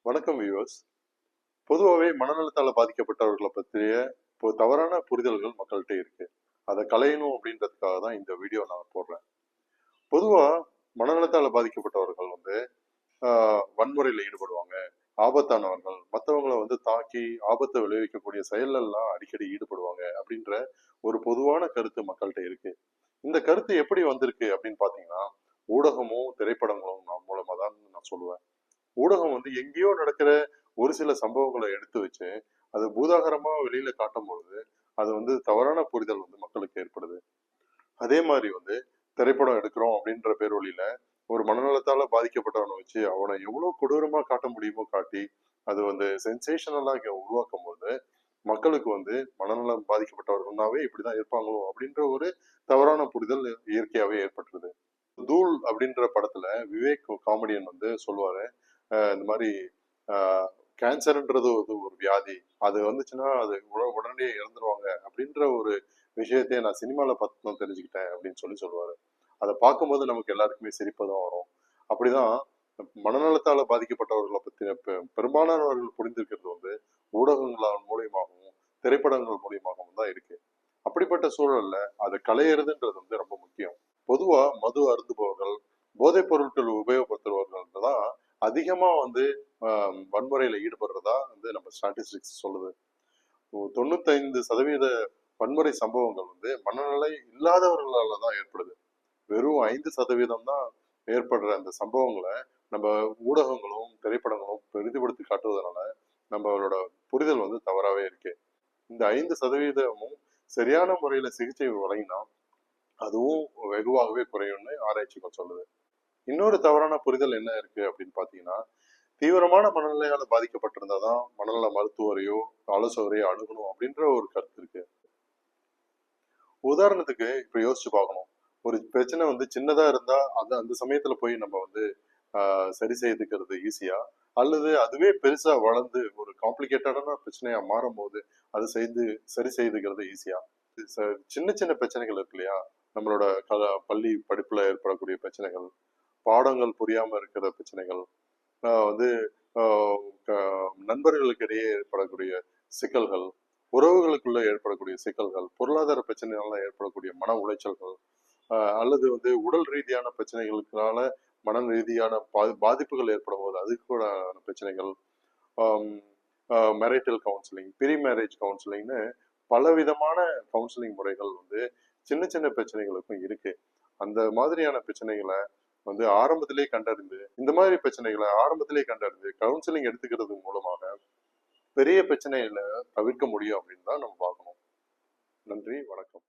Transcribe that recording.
வணக்கம் வியூவர்ஸ். பொதுவாகவே மனநலத்தால் பாதிக்கப்பட்டவர்களை பற்றிய தவறான புரிதல்கள் மக்கள்கிட்ட இருக்கு. அதை களையணும் அப்படின்றதுக்காக தான் இந்த வீடியோ நான் போடுறேன். பொதுவாக மனநலத்தால் பாதிக்கப்பட்டவர்கள் வன்முறையில் ஈடுபடுவாங்க, ஆபத்தானவர்கள், மற்றவங்களை தாக்கி ஆபத்தை விளைவிக்கக்கூடிய செயலெல்லாம் அடிக்கடி ஈடுபடுவாங்க அப்படின்ற ஒரு பொதுவான கருத்து மக்கள்கிட்ட இருக்கு. இந்த கருத்து எப்படி வந்திருக்கு அப்படின்னு பார்த்தீங்கன்னா, ஊடகமும் திரைப்படங்களும் மூலமா தான் நான் சொல்லுவேன். ஊடகம் எங்கேயோ நடக்கிற ஒரு சில சம்பவங்களை எடுத்து வச்சு அது பூதாகரமா வெளியில காட்டும் பொழுது அது தவறான புரிதல் மக்களுக்கு ஏற்படுது. அதே மாதிரி திரைப்படம் எடுக்கிறோம் அப்படின்ற பேர் வழியில ஒரு மனநலத்தால பாதிக்கப்பட்டவனை வச்சு அவனை எவ்வளவு கொடூரமா காட்ட முடியுமோ காட்டி அது சென்சேஷனலா உருவாக்கும் போது மக்களுக்கு மனநலம் பாதிக்கப்பட்டவர்கள்னாவே இப்படிதான் இருப்பாங்களோ அப்படின்ற ஒரு தவறான புரிதல் இயற்கையாவே ஏற்பட்டுருது. தூள் அப்படின்ற படத்துல விவேக் காமெடியன் சொல்லுவாரு, இந்த மாதிரி கேன்சர்ன்றது ஒரு வியாதி, அது வந்துச்சுன்னா அது உடனே இறந்துருவாங்க அப்படின்ற ஒரு விஷயத்தையே நான் சினிமால பார்த்து தான் தெரிஞ்சுக்கிட்டேன் அப்படின்னு சொல்லுவாரு. அதை பார்க்கும்போது நமக்கு எல்லாருக்குமே சிரிப்பதான் வரும். அப்படிதான் மனநலத்தால பாதிக்கப்பட்டவர்களை பத்தின பெரும்பாலானவர்கள் புரிந்திருக்கிறது ஊடகங்களால் மூலியமாகவும் திரைப்படங்கள் மூலியமாகவும் தான் இருக்கு. அப்படிப்பட்ட சூழல்ல அதை களையிறதுன்றது ரொம்ப முக்கியம். பொதுவா மது அருந்துபவர்கள், போதைப் பொருட்கள் உபயோகப்படுத்துபவர்கள் தான் அதிகமா வன்முறையில ஈடுபடுறதா நம்ம ஸ்டாட்டிஸ்டிக்ஸ் சொல்லுது. 95% வன்முறை சம்பவங்கள் மனநிலை இல்லாதவர்களால தான் ஏற்படுது. வெறும் 5% தான் ஏற்படுற அந்த சம்பவங்களை நம்ம ஊடகங்களும் திரைப்படங்களும் பெரிதுபடுத்தி காட்டுவதனால நம்மளோட புரிதல் தவறாவே இருக்கு. இந்த 5%மும் சரியான முறையில சிகிச்சை வழங்கினா அதுவும் வெகுவாகவே குறையும்னு ஆராய்ச்சிகள் சொல்லுது. இன்னொரு தவறான புரிதல் என்ன இருக்கு அப்படின்னு பாத்தீங்கன்னா, தீவிரமான மனநிலையால பாதிக்கப்பட்டிருந்தாதான் மனநல மருத்துவரையோ ஆலோசகரையோ அணுகணும் அப்படின்ற ஒரு கருத்து இருக்கு. உதாரணத்துக்கு இப்ப யோசிச்சு பார்க்கணும். ஒரு பிரச்சனை சின்னதா இருந்தா அந்த சமயத்துல போய் நம்ம சரி செய்துக்கிறது ஈஸியா, அல்லது அதுவே பெருசா வளர்ந்து ஒரு காம்ப்ளிகேட்டடான பிரச்சனையா மாறும் போது அது சரி செய்துக்கிறது ஈஸியா. சின்ன சின்ன பிரச்சனைகள் இருக்கு இல்லையா, நம்மளோட பள்ளி படிப்புல ஏற்படக்கூடிய பிரச்சனைகள், பாடங்கள் புரியாம இருக்கிற பிரச்சனைகள், நண்பர்களுக்கு இடையே ஏற்படக்கூடிய சிக்கல்கள், உறவுகளுக்குள்ள ஏற்படக்கூடிய சிக்கல்கள், பொருளாதார பிரச்சனைகளால ஏற்படக்கூடிய மன உளைச்சல்கள், அல்லது உடல் ரீதியான பிரச்சனைகளுக்கான மன ரீதியான பாதிப்புகள் ஏற்படும் போது அதுக்கான பிரச்சனைகள், மேரிட்டல் கவுன்சிலிங், ப்ரீ மேரேஜ் கவுன்சிலிங்னு பல விதமான கவுன்சிலிங் முறைகள் சின்ன சின்ன பிரச்சனைகளுக்கும் இருக்கு. அந்த மாதிரியான பிரச்சனைகளை ஆரம்பத்திலே கண்டறிந்து இந்த மாதிரி பிரச்சனைகளை ஆரம்பத்திலே கண்டறிந்து கவுன்சிலிங் எடுத்துக்கிறது மூலமாக பெரிய பிரச்சனைகளை தவிர்க்க முடியும் அப்படின்னு தான் நம்ம பார்க்கணும். நன்றி, வணக்கம்.